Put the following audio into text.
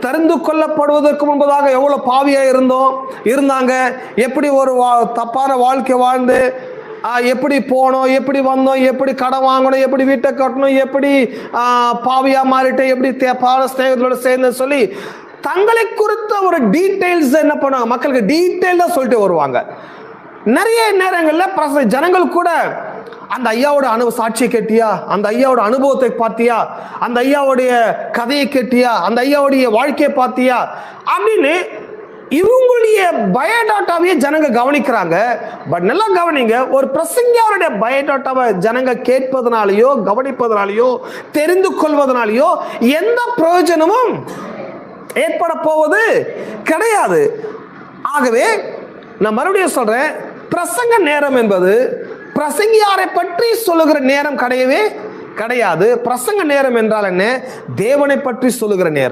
தெரிந்து கொள்ளப்படுவதற்கு முன்பதாக எவ்வளவு பாவியா இருந்தாங்க, எப்படி ஒரு தப்பான வாழ்க்கை வாழ்ந்து எப்படி போனோம், எப்படி வந்தோம், எப்படி கடன் வாங்கணும், எப்படி வீட்டை கட்டணும், எப்படி பாவியா மாறிட்டு, எப்படி பாவ ஸ்நேகத்தோட சேர்ந்து சொல்லி தங்களை குறித்த ஒரு டீட்டெயில்ஸ் என்ன பண்ணுவாங்க, மக்களுக்கு டீட்டெயில்டா சொல்லிட்டு வருவாங்க. நிறைய நேரங்கள்ல ஜனங்கள் கூட அந்த ஐயாவோட சாட்சியை கேட்டியா, அந்த ஐயாவோட அனுபவத்தை பார்த்தியா, அந்த ஐயாவுடைய கதையை கேட்டியா, அந்த ஐயாவுடைய வாழ்க்கையை பார்த்தியா அப்படின்னு இவங்களுடைய பயோடாட்டாவே ஜனங்க கவனிக்கிறாங்க. பட் நல்லா கவனிங்க, ஒரு பிரசங்கியாருடைய பயோடாட்டாவை ஜனங்க கேட்பதனாலேயோ கவனிப்பதனாலேயோ தெரிந்து கொள்வதனாலேயோ எந்த பிரயோஜனமும் ஏற்பட போவது கிடையாது. ஆகவே நான் மறுபடியும் சொல்றேன், பிரசங்க நேரம் என்பது பிரசங்கியாரை பற்றி சொல்லுகிற நேரம் கிடையவே கிடையாது. பிரசங்க நேரம் என்றால் என்ன? தேவனை பற்றி சொல்லுகிற நேரம்.